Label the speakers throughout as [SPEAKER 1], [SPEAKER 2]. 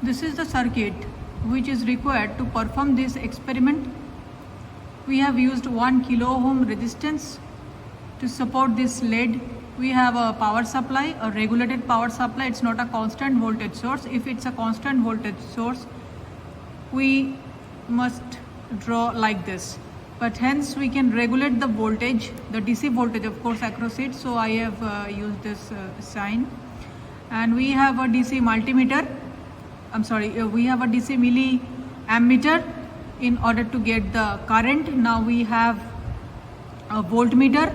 [SPEAKER 1] This is the circuit which is required to perform this experiment. We have used 1 kilo ohm resistance to support this LED. We have a power supply, a regulated power supply. It's not a constant voltage source. If it's a constant voltage source, we must draw like this. But hence we can regulate the voltage, the DC voltage of course across it. So I have used this sign. And we have a DC multimeter. We have a DC milliammeter in order to get the current. Now we have a voltmeter.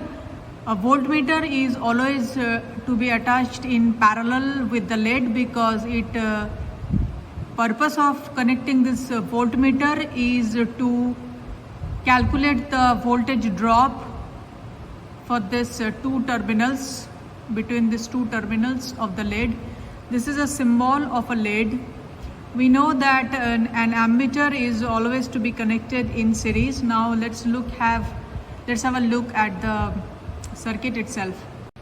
[SPEAKER 1] A voltmeter is always to be attached in parallel with the LED, because purpose of connecting this voltmeter is to calculate the voltage drop for this two terminals, between these two terminals of the LED. This is a symbol of a LED. We know that an ammeter is always to be connected in series. Now let's have a look at the circuit itself.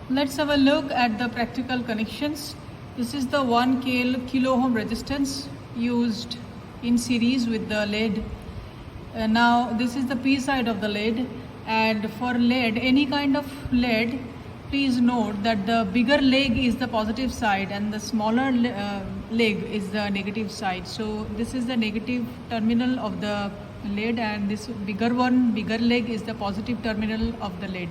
[SPEAKER 1] Let's have a look at the practical connections. This is the 1 kilo ohm resistance used in series with the LED. Now this is the P side of the LED, and for LED, any kind of LED, please note that the bigger leg is the positive side and the smaller leg is the negative side. So this is the negative terminal of the LED, and this bigger leg is the positive terminal of the LED.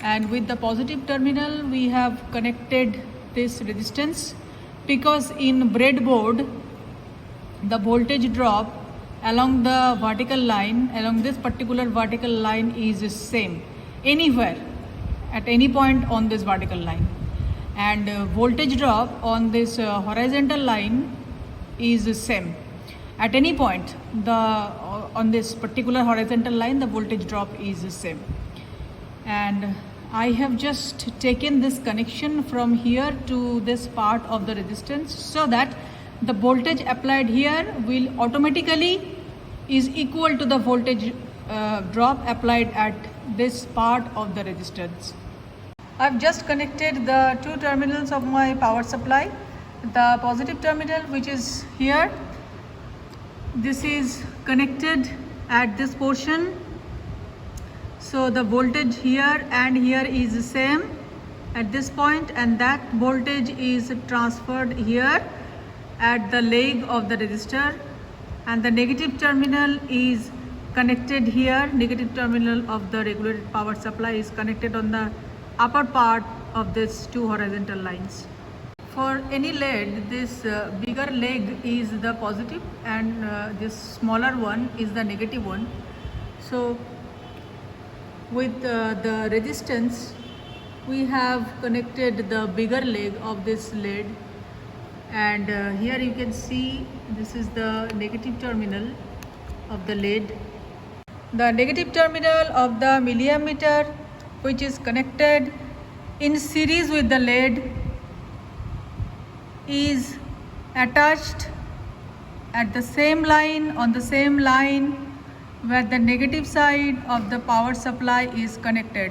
[SPEAKER 1] And with the positive terminal we have connected this resistance, because in breadboard the voltage drop along the vertical line, along this particular vertical line, is same anywhere at any point on this vertical line, and voltage drop on this horizontal line is same at any point. On this particular horizontal line the voltage drop is same. And I have just taken this connection from here to this part of the resistance, so that the voltage applied here will automatically is equal to the voltage drop applied at this part of the resistance. I've just connected the two terminals of my power supply. The positive terminal, which is here, this is connected at this portion. So the voltage here and here is the same at this point, and that voltage is transferred here at the leg of the resistor, and the negative terminal is connected here. Negative terminal of the regulated power supply is connected on the upper part of these two horizontal lines. For any LED, this bigger leg is the positive and this smaller one is the negative one. So with the resistance, we have connected the bigger leg of this LED, and here you can see this is the negative terminal of the LED. The negative terminal of the milliammeter, which is connected in series with the LED, is attached at the same line, on the same line where the negative side of the power supply is connected,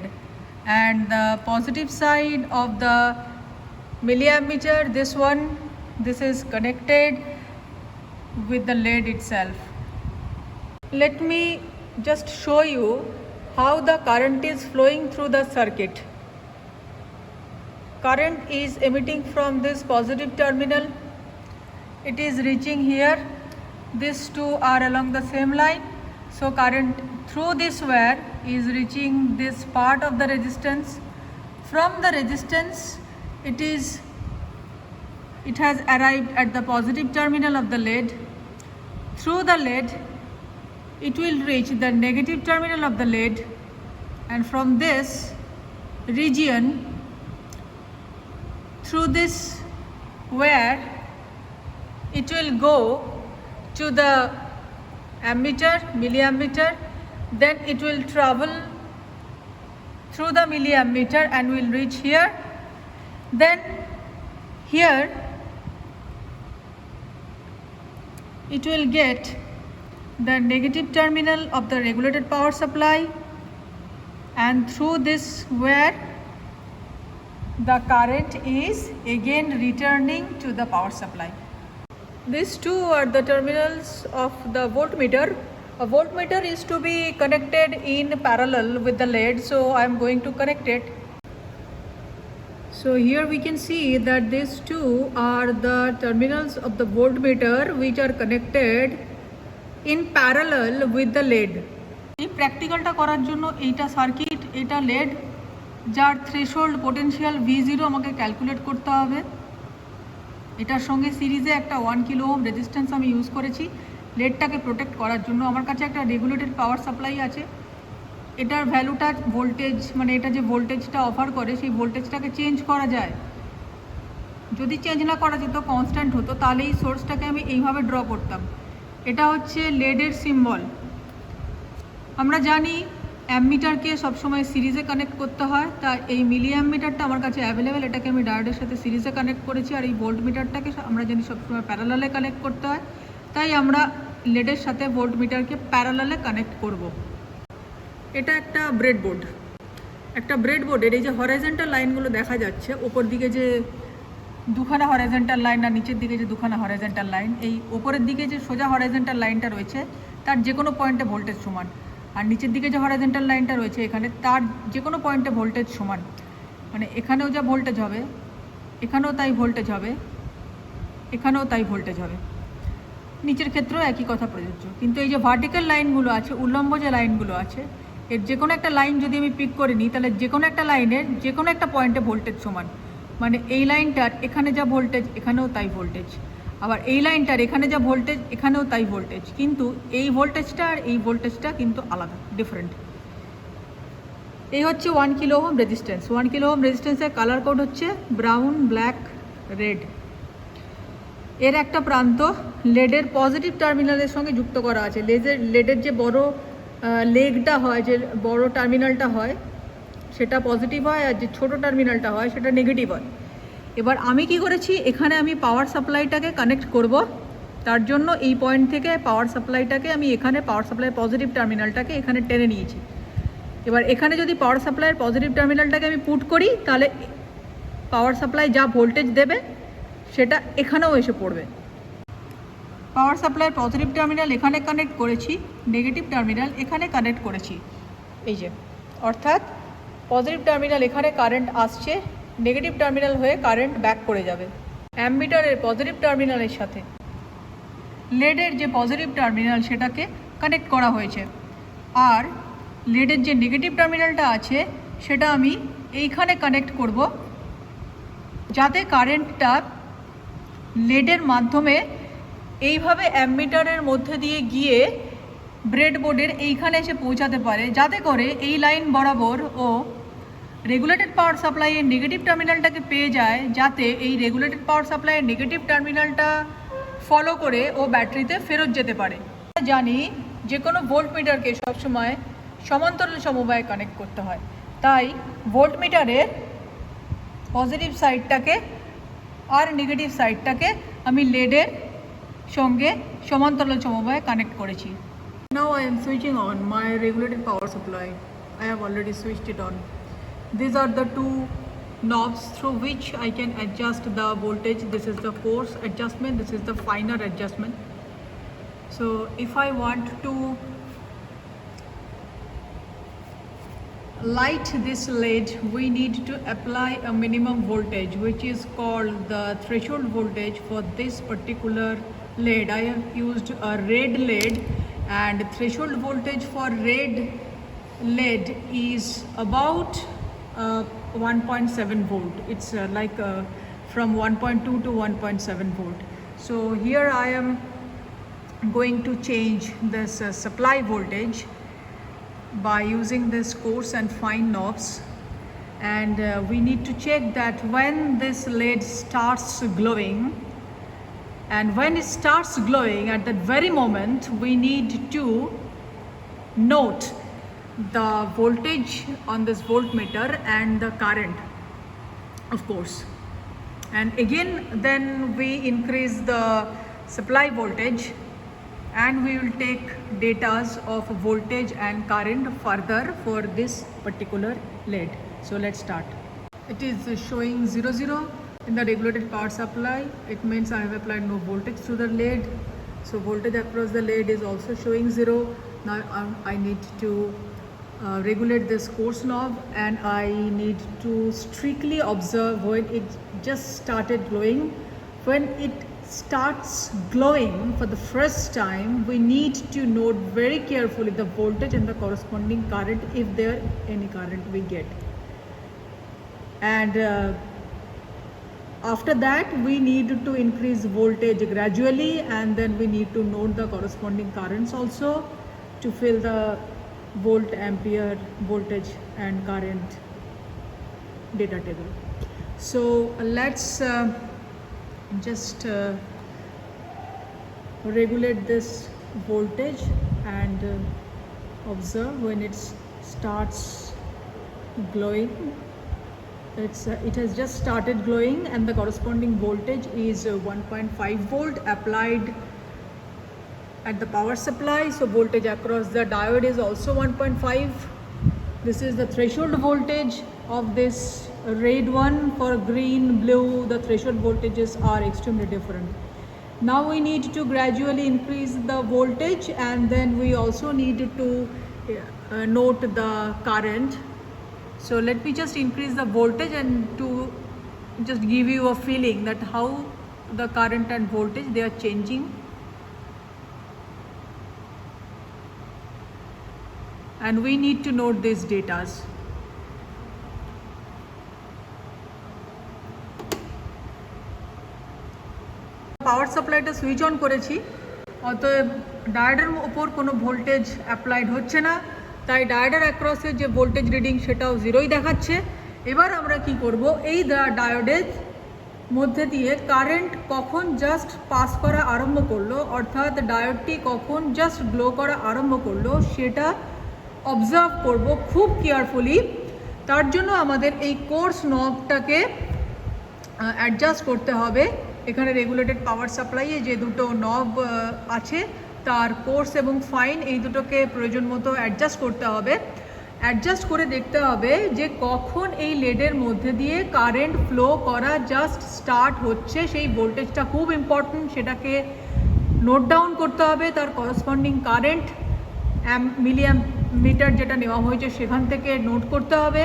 [SPEAKER 1] and the positive side of the milliammeter, this is connected with the LED itself. Let me just show you how the current is flowing through the circuit. Current is emitting from this positive terminal. It is reaching here. These two are along the same line. So current through this wire is reaching this part of the resistance. From the resistance, it has arrived at the positive terminal of the LED. Through the LED, it will reach the negative terminal of the LED, and from this region, through this wire, it will go to the milliammeter, then it will travel through the milliammeter and will reach here. Then here it will get the negative terminal of the regulated power supply, and through this wire the current is again returning to the power supply. These two are the terminals of the voltmeter. A voltmeter is to be connected in parallel with the LED, so I am going to connect it. So here we can see that these two are the terminals of the voltmeter which are connected in parallel with the LED. এই প্র্যাকটিক্যালটা করার জন্য এইটা circuit, এটা lead, যার threshold potential V0 আমাকে calculate করতে হবে। এটার সঙ্গে সিরিজে একটা 1 কিলো ওহম রেজিস্ট্যান্স আমি ইউজ করেছি লেডটাকে প্রোটেক্ট করার জন্য। আমার কাছে একটা রেগুলেটেড পাওয়ার সাপ্লাই আছে, এটার ভ্যালুটা ভোল্টেজ, মানে এটা যে ভোল্টেজটা অফার করে সেই ভোল্টেজটাকে চেঞ্জ করা যায়। যদি চেঞ্জ না করা যেত, কনস্ট্যান্ট হতো, তাহলে এই সোর্সটাকে আমি এইভাবে ড্র করতাম। এটা হচ্ছে লেডের সিম্বল। আমরা জানি অ্যামমিটারকে সবসময় সিরিজে কানেক্ট করতে হয়, তা এই মিলি অ্যামমিটারটা আমার কাছে অ্যাভেলেবেল, এটাকে আমি ডায়োডের সাথে সিরিজে কানেক্ট করেছি। আর এই ভোল্ট মিটারটাকে আমরা জানি সবসময় প্যারালালে কানেক্ট করতে হয়, তাই আমরা লেডের সাথে ভোল্ট মিটারকে প্যারালালে কানেক্ট করব। এটা একটা ব্রেডবোর্ড। একটা ব্রেডবোর্ডের এই যে হরাইজন্টাল লাইনগুলো দেখা যাচ্ছে, ওপর দিকে যে দুখানা হরাইজন্টাল লাইন আর নিচের দিকে যে দুখানা হরাইজন্টাল লাইন, এই ওপরের দিকে যে সোজা হরাইজন্টাল লাইনটা রয়েছে তার যে কোনো পয়েন্টে ভোল্টেজ সমান, আর নিচের দিকে যে হরাইজন্টাল লাইনটা রয়েছে এখানে তার যে কোনো পয়েন্টে ভোল্টেজ সমান। মানে এখানেও যা ভোল্টেজ হবে এখানেও তাই ভোল্টেজ হবে, এখানেও তাই ভোল্টেজ হবে। নিচের ক্ষেত্রেও একই কথা প্রযোজ্য। কিন্তু এই যে ভার্টিক্যাল লাইনগুলো আছে, উল্লম্ব যে লাইনগুলো আছে, এর যে কোনো একটা লাইন যদি আমি পিক করে নিই, তাহলে যে কোনো একটা লাইনের যে কোনো একটা পয়েন্টে ভোল্টেজ সমান। মানে এই লাইনটার এখানে যা ভোল্টেজ এখানেও তাই ভোল্টেজ, আবার এই লাইনটার এখানে যা ভোল্টেজ এখানেও তাই ভোল্টেজ, কিন্তু এই ভোল্টেজটা আর এই ভোল্টেজটা কিন্তু আলাদা, ডিফারেন্ট। এই হচ্ছে 1 kilo ohm resistance. 1 kilo ohm রেজিস্ট্যান্সের কালার কোড হচ্ছে ব্রাউন, ব্ল্যাক, রেড। এর একটা প্রান্ত লেডের পজিটিভ টার্মিনালের সঙ্গে যুক্ত করা আছে। লেডের যে বড় লেগটা হয়, যে বড় টার্মিনালটা হয় সেটা পজিটিভ হয়, আর যে ছোট টার্মিনালটা হয় সেটা নেগেটিভ হয়। এবার আমি কি করেছি, এখানে আমি পাওয়ার সাপ্লাইটাকে কানেক্ট করব, তার জন্য এই পয়েন্ট থেকে পাওয়ার সাপ্লাইটাকে আমি এখানে পাওয়ার সাপ্লাইয়ের পজিটিভ টার্মিনালটাকে এখানে টেনে নিয়েছি। এবার এখানে যদি পাওয়ার সাপ্লাইয়ের পজিটিভ টার্মিনালটাকে আমি পুট করি, তাহলে পাওয়ার সাপ্লাই যা ভোল্টেজ দেবে সেটা এখানেও এসে পড়বে। পাওয়ার সাপ্লাইয়ের পজিটিভ টার্মিনাল এখানে কানেক্ট করেছি, নেগেটিভ টার্মিনাল এখানে কানেক্ট করেছি, এই যে, অর্থাৎ পজিটিভ টার্মিনাল এখানে কারেন্ট আসছে, নেগেটিভ টার্মিনাল হয়ে কারেন্ট ব্যাক করে যাবে। অ্যামমিটারের পজিটিভ টার্মিনালের সাথে লেডের যে পজিটিভ টার্মিনাল সেটাকে কানেক্ট করা হয়েছে, আর লেডের যে নেগেটিভ টার্মিনালটা আছে সেটা আমি এইখানে কানেক্ট করব, যাতে কারেন্টটা লেডের মাধ্যমে এইভাবে অ্যামমিটারের মধ্যে দিয়ে গিয়ে ব্রেডবোর্ডের এইখানে এসে পৌঁছাতে পারে, যাতে করে এই লাইন বরাবর ও রেগুলেটেড পাওয়ার সাপ্লাইয়ের নেগেটিভ টার্মিনালটাকে পেয়ে যায়, যাতে এই রেগুলেটেড পাওয়ার সাপ্লাইয়ের নেগেটিভ টার্মিনালটা ফলো করে ও ব্যাটারিতে ফেরত যেতে পারে। আমরা জানি যে কোনো ভোল্টমিটারকে সবসময় সমান্তরাল সমবায়ে কানেক্ট করতে হয়, তাই ভোল্টমিটারের পজিটিভ সাইডটাকে আর নেগেটিভ সাইডটাকে আমি লেডের সঙ্গে সমান্তরাল সমবায়ে কানেক্ট করেছি। Now I am switching on my regulated power supply. I have already switched it on. These are the two knobs through which I can adjust the voltage. This is the force adjustment, this is the finer adjustment. So if I want to light this LED, we need to apply a minimum voltage, which is called the threshold voltage for this particular LED. I have used a red LED, and threshold voltage for red LED is about 1.7 volt. It's from 1.2 to 1.7 volt. So here I am going to change this supply voltage by using this coarse and fine knobs, and we need to check that when this LED starts glowing, and when it starts glowing, at that very moment we need to note the voltage on this voltmeter and the current, of course, and again then we increase the supply voltage, and we will take datas of voltage and current further for this particular LED. So let's start. It is showing 00, In the regulated power supply, it means I have applied no voltage to the lead. So voltage across the lead is also showing 0. Now I need to regulate this coarse knob, and I need to strictly observe when it just started glowing. When it starts glowing for the first time, we need to note very carefully the voltage and the corresponding current, if there any current we get. And after that, we need to increase voltage gradually, and then we need to note the corresponding currents also to fill the volt, ampere, voltage and current data table. So let's just regulate this voltage and observe when it starts glowing. It has just started glowing, and the corresponding voltage is 1.5 volt applied at the power supply. So voltage across the diode is also 1.5. This is the threshold voltage of this red one. For green, blue, the threshold voltages are extremely different. Now we need to gradually increase the voltage, and then we also need to note the current. So let me just increase the voltage and to just give you a feeling that how the current and voltage they are changing. And we need to note these data. Power সাপ্লাইটা switch on করেছি, অতএব ডায়োডের ওপর কোনো voltage applied হচ্ছে না, তাই ডায়োডের অ্যাক্রসের যে voltage reading সেটাও 0ই দেখাচ্ছে। এবার আমরা কি করব, এই ডায়োডের মধ্যে দিয়ে কারেন্ট কখন জাস্ট পাস করা আরম্ভ করলো, অর্থাৎ ডায়োডটি কখন জাস্ট গ্লো করা আরম্ভ করলো, সেটা অবজার্ভ করব খুব কেয়ারফুলি। তার জন্য আমাদের এই কোর্স নবটাকে অ্যাডজাস্ট করতে হবে। এখানে রেগুলেটেড পাওয়ার সাপ্লাইয়ে যে দুটো নব আছে, তার কোর্স এবং ফাইন এই দুটোকে প্রয়োজন মতো অ্যাডজাস্ট করতে হবে। অ্যাডজাস্ট করে দেখতে হবে যে কখন এই লেডের মধ্যে দিয়ে কারেন্ট ফ্লো করা জাস্ট স্টার্ট হচ্ছে। সেই ভোল্টেজটা খুব ইম্পর্টেন্ট, সেটাকে নোট ডাউন করতে হবে। তার করসপন্ডিং কারেন্ট মিটার যেটা নেওয়া হয়েছে সেখান থেকে নোট করতে হবে।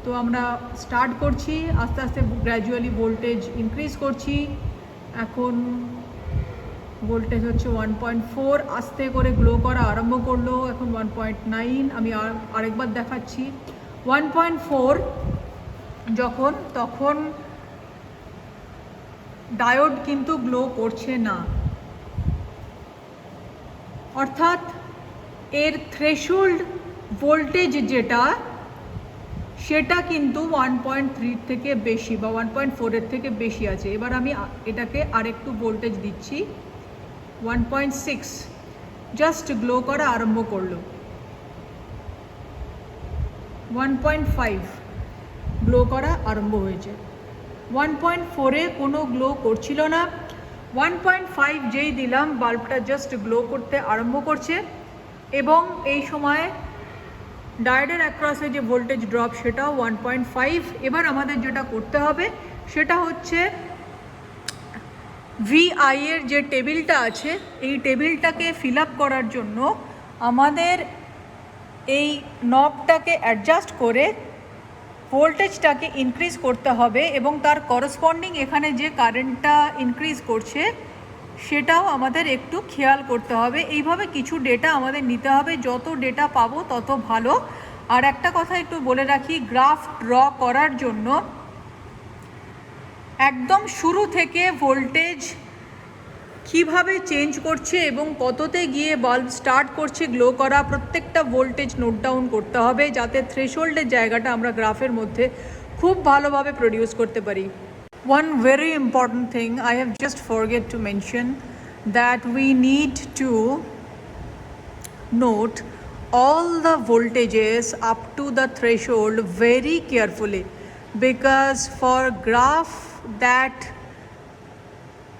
[SPEAKER 1] তো আমরা স্টার্ট করছি, আস্তে আস্তে গ্র্যাজুয়ালি ভোল্টেজ ইনক্রিজ করছি। এখন ভোল্টেজ হচ্ছে 1.4, আস্তে করে গ্লো করা আরম্ভ করলো। এখন 1.9, আমি আরেকবার দেখাচ্ছি। 1.4 যখন, তখন ডায়োড কিন্তু গ্লো করছে না, অর্থাৎ এর থ্রেশহোল্ড ভোল্টেজ যেটা, সেটা কিন্তু 1.3 থেকে বেশি বা 1.4 থেকে বেশি আছে। এবার আমি এটাকে আরেকটু ভোল্টেজ দিচ্ছি, 1.6, জাস্ট গ্লো করা আরম্ভ করলো। 1.5 গ্লো করা আরম্ভ হয়েছে। 1.4-এ কোনো গ্লো করছিল না। 1.5 যেই দিলাম, বাল্বটা জাস্ট গ্লো করতে আরম্ভ করছে, এবং এই সময় ডায়োডের অ্যাক্রসে যে ভোল্টেজ ড্রপ সেটাও 1.5। এবার আমাদের যেটা করতে হবে সেটা হচ্ছে VI এর যে টেবিলটা আছে, এই টেবিলটাকে ফিল আপ করার জন্য আমাদের এই নবটাকে অ্যাডজাস্ট করে ভোল্টেজটাকে ইনক্রিজ করতে হবে, এবং তার করসপন্ডিং এখানে যে কারেন্টটা ইনক্রিজ করছে সেটাও আমাদের একটু খেয়াল করতে হবে। এইভাবে কিছু ডেটা আমাদের নিতে হবে, যত ডেটা পাবো তত ভালো। আর একটা কথা একটু বলে রাখি, গ্রাফ ড্র করার জন্য একদম শুরু থেকে ভোল্টেজ কিভাবে চেঞ্জ করছে এবং কততে গিয়ে বাল্ব স্টার্ট করছে গ্লো করা, প্রত্যেকটা ভোল্টেজ নোট ডাউন করতে হবে, যাতে থ্রেশহোল্ডের জায়গাটা আমরা গ্রাফের মধ্যে খুব ভালোভাবে প্রডিউস করতে পারি। One very important thing I have just forget to mention, that we need to note all the voltages up to the threshold very carefully, because for graph that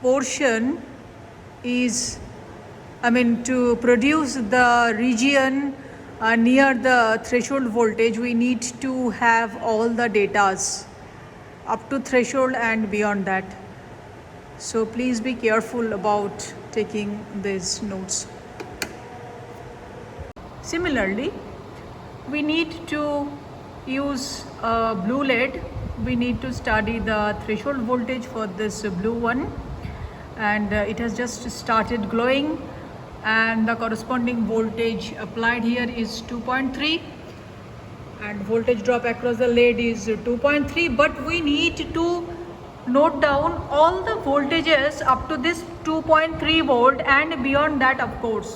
[SPEAKER 1] portion is, to produce the region near the threshold voltage, we need to have all the datas. up to threshold and beyond that. So please be careful about taking these notes. Similarly, we need to use a blue lead. We need to study the threshold voltage for this blue one, and it has just started glowing, and the corresponding voltage applied here is 2.3, and voltage drop across the lead is 2.3, but we need to note down all the voltages up to this 2.3 volt and beyond that, of course.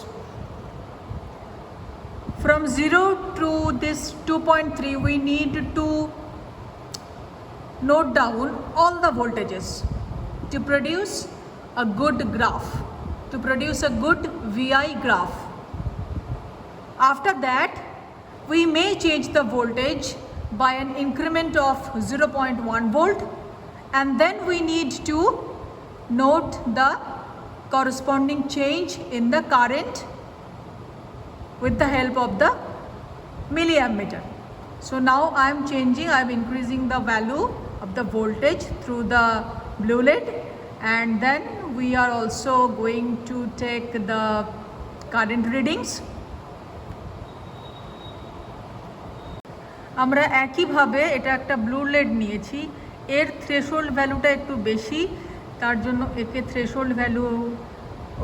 [SPEAKER 1] From 0 to this 2.3, we need to note down all the voltages to produce a good graph, to produce a good VI graph. After that, we may change the voltage by an increment of 0.1 volt, and then we need to note the corresponding change in the current with the help of the milliammeter. So now I am increasing the value of the voltage through the blue lead, and then we are also going to take the current readings. আমরা একইভাবে এটা একটা blue lead নিয়েছি, এর threshold ভ্যালুটা একটু বেশি, তার জন্য একে থ্রেশোল্ড ভ্যালু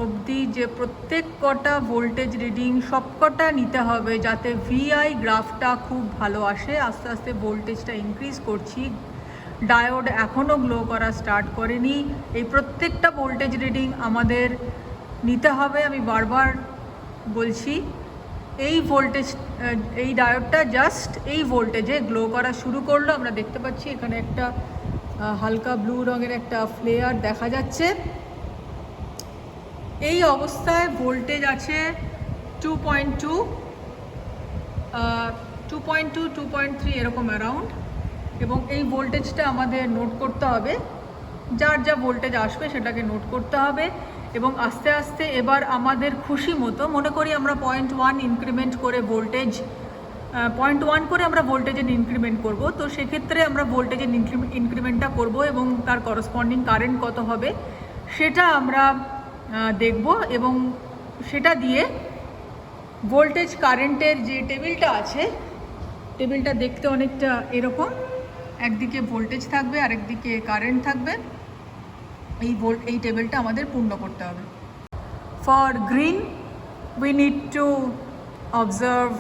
[SPEAKER 1] অবধি যে প্রত্যেক কটা ভোল্টেজ রিডিং সবকটা নিতে হবে যাতে ভিআই গ্রাফটা খুব ভালো আসে। আস্তে আস্তে ভোল্টেজটা ইনক্রিজ করছি, ডায়োড এখনও গ্লো করা স্টার্ট করেনি, এই প্রত্যেকটা ভোল্টেজ রিডিং আমাদের নিতে হবে। আমি বারবার বলছি, এই ভোল্টেজ, এই ডায়োডটা জাস্ট এই ভোল্টেজে গ্লো করা শুরু করলো। আমরা দেখতে পাচ্ছি এখানে একটা হালকা ব্লু রঙের একটা ফ্লেয়ার দেখা যাচ্ছে। এই অবস্থায় ভোল্টেজ আছে 2.2, 2.3 এরকম অ্যারাউন্ড, এবং এই ভোল্টেজটা আমাদের নোট করতে হবে। যার যা ভোল্টেজ আসবে সেটাকে নোট করতে হবে, এবং আস্তে আস্তে এবার আমাদের খুশি মতো, মনে করি আমরা 0.1 ইনক্রিমেন্ট করে ভোল্টেজ 0.1 করে আমরা ভোল্টেজের ইনক্রিমেন্ট করব, তো সেক্ষেত্রে আমরা ভোল্টেজের ইনক্রিমেন্টটা করব এবং তার করসপন্ডিং কারেন্ট কত হবে সেটা আমরা দেখব, এবং সেটা দিয়ে ভোল্টেজ কারেন্টের যে টেবিলটা আছে, টেবিলটা দেখতে অনেকটা এরকম, একদিকে ভোল্টেজ থাকবে আরেকদিকে কারেন্ট থাকবে, এই টেবিলটা আমাদের পূর্ণ করতে হবে। For green we need to observe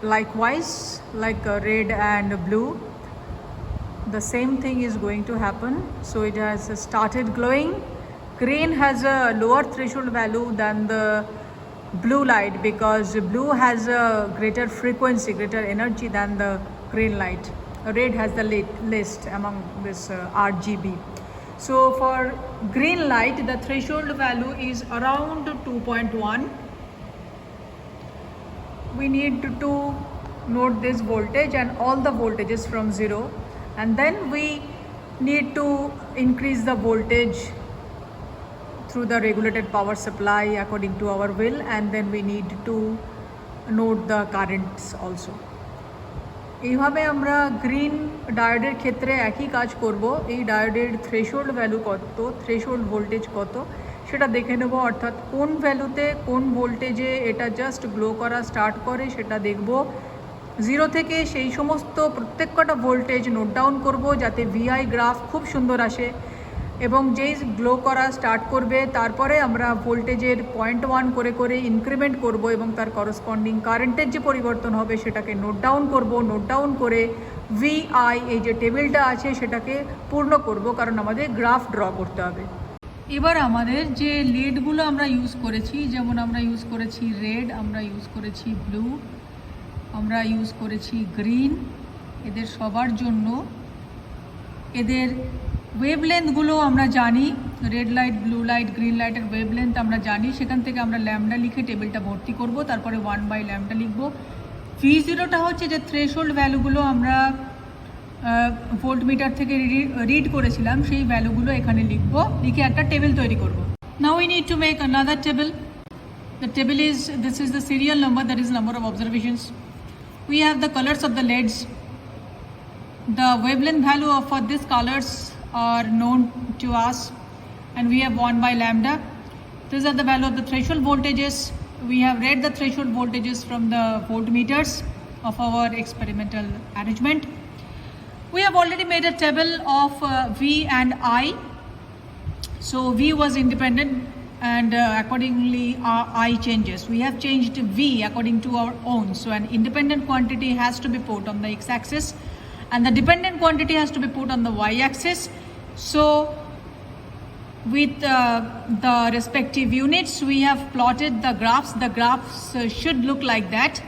[SPEAKER 1] likewise, like red and blue, the same thing is going to happen. So it has started glowing. Green has a lower threshold value than the blue light because blue has a greater frequency, greater energy than the green light. Red has the least among this RGB. So for green light, the threshold value is around 2.1. We need to note this voltage and all the voltages from 0, and then we need to increase the voltage through the regulated power supply according to our will, and then we need to note the currents also. এইভাবে আমরা green ডায়োডের ক্ষেত্রে একই কাজ করব। এই ডায়োডের threshold value কত, threshold voltage কত সেটা দেখে নেব, অর্থাৎ কোন ভ্যালুতে কোন ভোল্টেজে এটা জাস্ট গ্লো করা স্টার্ট করে সেটা দেখব। 0 থেকে সেই সমস্ত প্রত্যেক কটা ভোল্টেজ নোট ডাউন করব যাতে ভিআই গ্রাফ খুব সুন্দর আসে, এবং যেই গ্লো করা স্টার্ট করবে তারপরে আমরা ভোল্টেজের 0.1 করে করে ইনক্রিমেন্ট করব, এবং তার করসপন্ডিং কারেন্টের যে পরিবর্তন হবে সেটাকে নোট ডাউন করব। নোট ডাউন করে ভিআই এই যে টেবিলটা আছে সেটাকে পূর্ণ করব, কারণ আমাদের গ্রাফ ড্র করতে হবে। এবার আমাদের যে লিডগুলো আমরা ইউজ করেছি, যেমন আমরা ইউজ করেছি রেড, আমরা ইউজ করেছি ব্লু, আমরা ইউজ করেছি গ্রিন, এদের সবার জন্য এদের ওয়েভলেন্থগুলো আমরা জানি, red light, blue light, green লাইটের ওয়েভলেন্থ আমরা জানি, সেখান থেকে আমরা ল্যামডা লিখে টেবিলটা ভর্তি করব, তারপরে 1/λ লিখব। V0টা হচ্ছে যে থ্রেশোল্ড ভ্যালুগুলো আমরা ভোল্টমিটার থেকে রিড করেছিলাম, সেই ভ্যালুগুলো এখানে লিখব, লিখে একটা টেবিল তৈরি করব। Now we need to make another table. The table is, this is the serial number, that is number of observations. We have the colors of the LEDs. the wavelength value of for these colors are known to us, and we have 1 by lambda. These are the value of the threshold voltages. We have read the threshold voltages from the voltmeters of our experimental arrangement. We have already made a table of V and I. So V was independent, and accordingly I changes. We have changed V according to our own. So an independent quantity has to be put on the x-axis and the dependent quantity has to be put on the y-axis. So with the respective units, we have plotted the graphs. The graphs should look like that,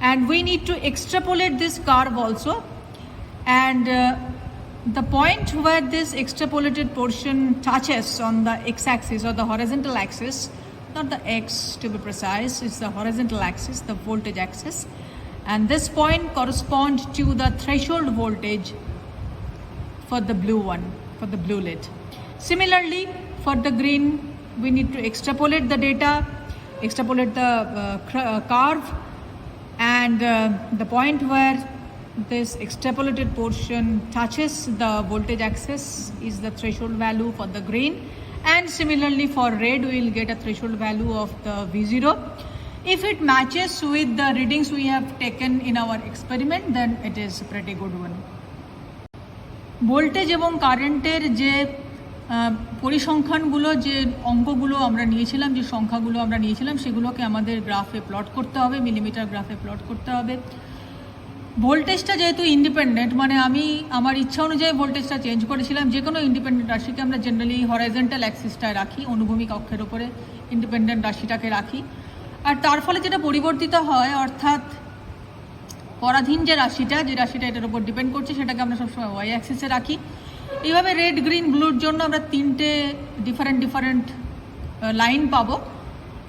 [SPEAKER 1] and we need to extrapolate this curve also, and the point where this extrapolated portion touches on the x-axis or the horizontal axis, not the x to be precise, it's the horizontal axis, the voltage axis, and this point corresponds to the threshold voltage for the blue one, for the blue lid. Similarly, for the green, we need to extrapolate the data, extrapolate the curve, and the point where this extrapolated portion touches the voltage axis is the threshold value for the green, and similarly for red we will get a threshold value of the V0. If it matches with the readings we have taken in our experiment, then it is a pretty good one. Voltage এবং কারেন্টের যে পরিসংখ্যানগুলো, যে অঙ্কগুলো আমরা নিয়েছিলাম, যে সংখ্যাগুলো আমরা নিয়েছিলাম, সেগুলোকে আমাদের গ্রাফে প্লট করতে হবে, মিলিমিটার গ্রাফে প্লট করতে হবে। ভোল্টেজটা যেহেতু ইন্ডিপেন্ডেন্ট, মানে আমি আমার ইচ্ছা অনুযায়ী ভোল্টেজটা চেঞ্জ করেছিলাম। যে কোনো ইন্ডিপেন্ডেন্ট রাশিকে আমরা জেনারেলি হরাইজন্টাল অ্যাক্সিসটায় রাখি, অনুভূমিক অক্ষের ওপরে ইন্ডিপেন্ডেন্ট রাশিটাকে রাখি, আর তার ফলে যেটা পরিবর্তিত হয়, অর্থাৎ পরাধীন যে রাশিটা এটার উপর ডিপেন্ড করছে, সেটাকে আমরা সবসময় ওয়াই অ্যাক্সিসে রাখি। এইভাবে রেড, গ্রিন, ব্লুর জন্য আমরা তিনটে ডিফারেন্ট লাইন পাবো।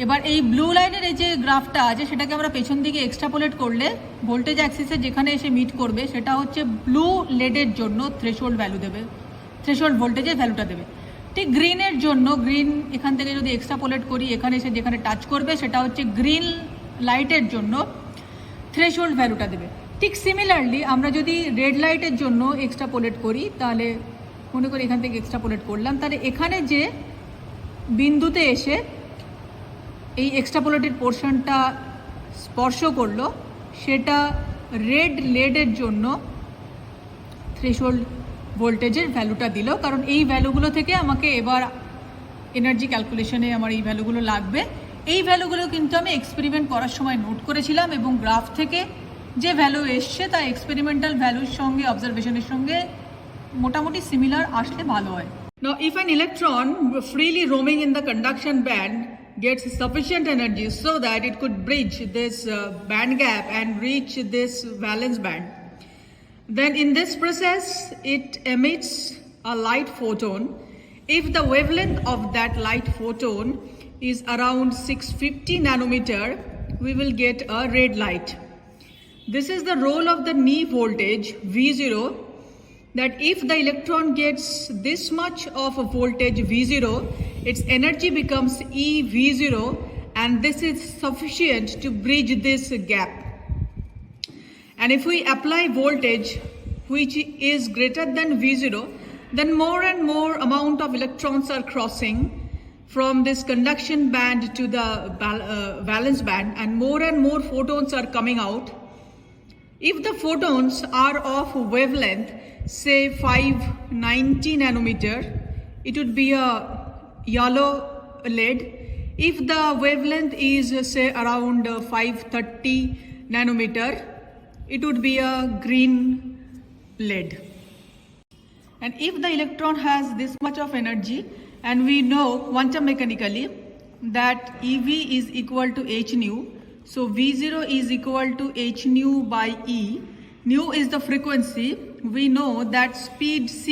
[SPEAKER 1] এবার এই ব্লু লাইনের এই যে গ্রাফটা আছে, সেটাকে আমরা পেছন দিকে এক্সট্রাপোলেট করলে ভোল্টেজ অ্যাক্সিসে যেখানে এসে মিট করবে সেটা হচ্ছে ব্লু লেডের জন্য থ্রেশহোল্ড ভ্যালু দেবে, থ্রেশহোল্ড ভোল্টেজের ভ্যালুটা দেবে। ঠিক গ্রিনের জন্য, গ্রিন এখান থেকে যদি এক্সট্রাপোলেট করি, এখানে এসে যেখানে টাচ করবে সেটা হচ্ছে গ্রিন লাইটের জন্য থ্রেশহোল্ড ভ্যালুটা দেবে। ঠিক সিমিলারলি আমরা যদি রেড লাইটের জন্য এক্সট্রাপোলেট করি, তাহলে মনে করি এখান থেকে এক্সট্রাপোলেট করলাম, তাহলে এখানে যে বিন্দুতে এসে এই এক্সট্রাপোলেটেড পোর্শনটা স্পর্শ করলো, সেটা রেড লেডের জন্য থ্রেশহোল্ড ভোল্টেজের ভ্যালুটা দিল। কারণ এই ভ্যালুগুলো থেকে আমাকে এবার এনার্জি ক্যালকুলেশনে আমার এই ভ্যালুগুলো লাগবে। এই ভ্যালুগুলো কিন্তু আমি এক্সপেরিমেন্ট করার সময় নোট করেছিলাম, এবং গ্রাফ থেকে যে ভ্যালু এসছে তা এক্সপেরিমেন্টাল ভ্যালুর সঙ্গে, অবজারভেশনের সঙ্গে মোটামুটি সিমিলার আসলে ভালো হয়। Now, if an electron freely roaming in the conduction band gets sufficient energy so that it could bridge this band gap and reach this valence band, then in this process it emits a light photon. If the wavelength of that light photon is around 650 nanometer, we will get a red light. This is the role of the knee voltage V0, that if the electron gets this much of a voltage V0, its energy becomes EV0, and this is sufficient to bridge this gap. And if we apply voltage which is greater than V0, then more and more amount of electrons are crossing from this conduction band to the valence band, and more photons are coming out. If the photons are of wavelength, say 590 nanometer, it would be a yellow lead. If the wavelength is say around 530 nanometer, it would be a green lead. And if the electron has this much of energy, and we know quantum mechanically that EV is equal to h nu, so V0 is equal to h nu by E. Nu is the frequency. We know that speed c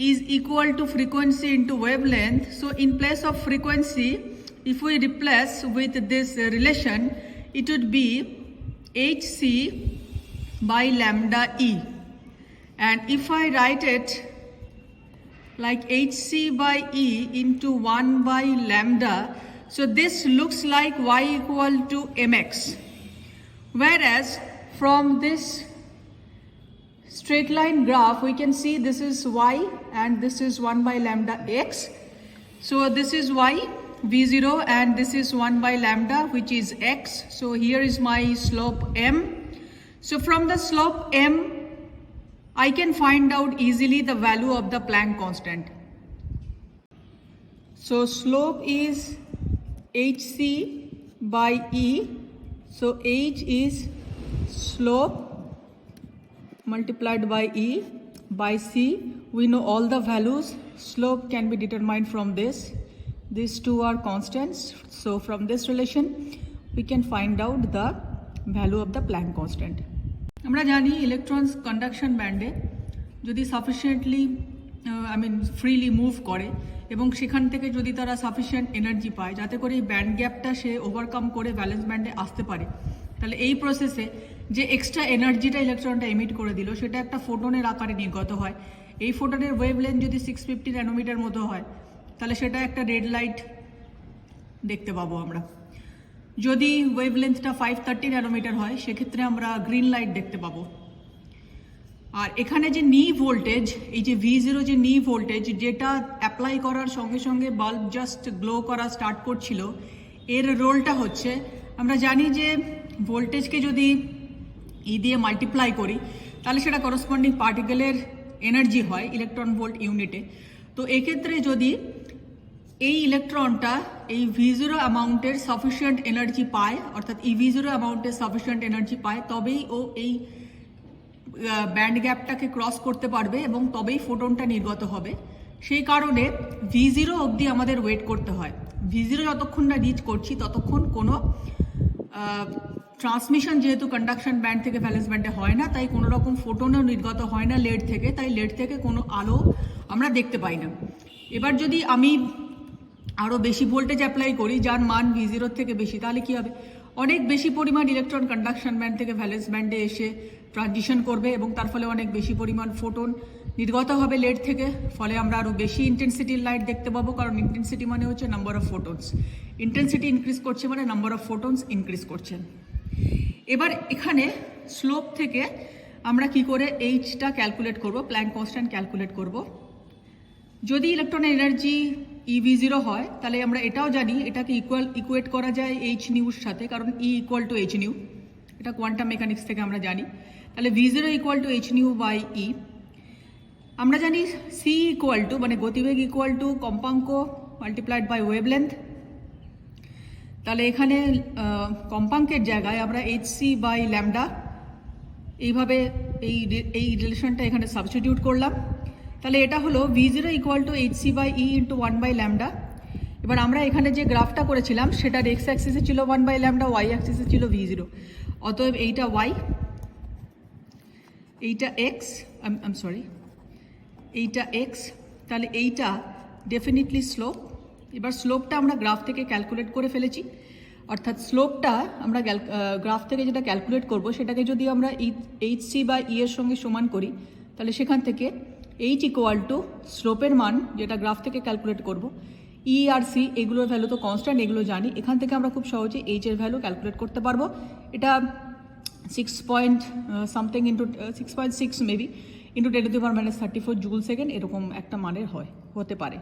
[SPEAKER 1] is equal to frequency into wavelength. So in place of frequency, if we replace with this relation, it would be hc by lambda E. And if I write it like hc by E into 1 by lambda, so this looks like y equal to mx. Whereas from this straight line graph, we can see this is y and this is 1 by lambda x. So this is y, v0, and this is 1 by lambda, which is x. So here is my slope m. So from the slope m, I can find out easily the value of the Planck constant. So slope is hc by e. So h is slope multiplied by e by c. We know all the values. Slope can be determined from this. These two are constants. So from this relation, we can find out the value of the Planck constant. আমরা জানি electrons conduction ব্যান্ডে যদি sufficiently freely move করে এবং সেখান থেকে যদি তারা সাফিসিয়েন্ট এনার্জি পায় যাতে করে এই ব্যান্ড গ্যাপটা সে ওভারকাম করে ভ্যালেন্স ব্যান্ডে আসতে পারে, তাহলে এই প্রসেসে যে এক্সট্রা এনার্জিটা ইলেকট্রনটা এমিট করে দিল সেটা একটা ফোটনের আকারে নির্গত হয়। এই ফোটনের ওয়েভলেন্থ যদি 650 ন্যানোমিটার মতো হয় তাহলে সেটা একটা রেড লাইট দেখতে পাবো আমরা। যদি ওয়েভলেন্থটা 530 ন্যানোমিটার হয় সেক্ষেত্রে আমরা গ্রিন লাইট দেখতে পাবো। আর এখানে যে নি ভোল্টেজ, এই যে V0 যে নি ভোল্টেজ যেটা অ্যাপ্লাই করার সঙ্গে সঙ্গে বাল্ব জাস্ট গ্লো করা স্টার্ট করছিল, এর রোলটা হচ্ছে আমরা জানি যে ভোল্টেজকে যদি ই দিয়ে মাল্টিপ্লাই করি তাহলে সেটা করসপন্ডিং পার্টিকেলের এনার্জি হয় ইলেকট্রন ভোল্ট ইউনিটে। তো এক্ষেত্রে যদি এই ইলেকট্রনটা এই V0 অ্যামাউন্টের সাফিসিয়েন্ট এনার্জি পায়, অর্থাৎ EV0 অ্যামাউন্টের সাফিসিয়েন্ট এনার্জি পায়, তবেই ও এই ব্যান্ড গ্যাপটাকে ক্রস করতে পারবে এবং তবেই ফোটনটা নির্গত হবে। সেই কারণে V0 অবধি আমাদের ওয়েট করতে হয়। V0 যতক্ষণ না রিচ করছি ততক্ষণ কোনো ট্রান্সমিশন, যেহেতু কন্ডাকশন ব্যান্ড থেকে ভ্যালেন্স ব্যান্ডে হয় না, তাই কোনো রকম ফোটনও নির্গত হয় না লেড থেকে, তাই লেড থেকে কোনো আলো আমরা দেখতে পাই না। এবার যদি আমি আরও বেশি ভোল্টেজ অ্যাপ্লাই করি যার মান V0 থেকে বেশি, তাহলে কী হবে? অনেক বেশি পরিমাণ ইলেকট্রন কন্ডাকশন ব্যান্ড থেকে ভ্যালেন্স ব্যান্ডে এসে ট্রানজিশন করবে এবং তার ফলে অনেক বেশি পরিমাণ ফোটন নির্গত হবে লেড থেকে। ফলে আমরা আরও বেশি ইন্টেন্সিটির লাইট দেখতে পাবো, কারণ ইন্টেন্সিটি মানে হচ্ছে number of photons. Intensity increase করছে মানে নাম্বার অফ ফোটনস ইনক্রিজ করছে। এবার এখানে স্লোপ থেকে আমরা কি করে এইচটা ক্যালকুলেট করব, প্ল্যাঙ্ক কনস্ট্যান্ট ক্যালকুলেট করব। যদি ইলেকট্রনের এনার্জি EV0 হয় তাহলে আমরা এটাও জানি এটাকে ইকুয়েট করা যায় এইচ নিউর সাথে, কারণ E equal to H nu, এটা কোয়ান্টাম মেকানিক্স থেকে আমরা জানি। তাহলে V0 equal to H nu by E. আমরা জানি C ইকুয়াল টু মানে গতিবেগ ইকুয়াল টু কম্পাঙ্ক মাল্টিপ্লাইড বাই ওয়েভলেন্থ। তাহলে এখানে কম্পাঙ্কের জায়গায় আমরা HC বাই ল্যামডা এইভাবে এই রিলেশনটা এখানে সাবস্টিটিউট করলাম। তাহলে এটা হলো V0 equal to HC by E into 1 by lambda. এবার আমরা এখানে যে গ্রাফটা করেছিলাম সেটার এক্স অ্যাক্সিসে ছিল 1 বাই ল্যামডা, ওয়াই অ্যাক্সিসে ছিল V0। অতএব এইটা y, এইটা x, এইটা x, তাহলে এইটা ডেফিনেটলি স্লোপ। এবার স্লোপটা আমরা গ্রাফ থেকে ক্যালকুলেট করে ফেলেছি, অর্থাৎ স্লোপটা আমরা গ্রাফ থেকে যেটা ক্যালকুলেট করব সেটাকে যদি আমরা HC বা E এর সঙ্গে সমান করি তাহলে সেখান থেকে H ইকুয়াল টু স্লোপের মান যেটা গ্রাফ থেকে ক্যালকুলেট করব, E আর C এগুলোর ভ্যালু তো কনস্ট্যান্ট, এগুলো জানি। এখান থেকে আমরা খুব সহজে H এর ভ্যালু ক্যালকুলেট করতে পারবো। এটা 6.6 মেবি ইন্টু 10⁻34 জুল সেকেন্ড এরকম একটা মানের হতে পারে।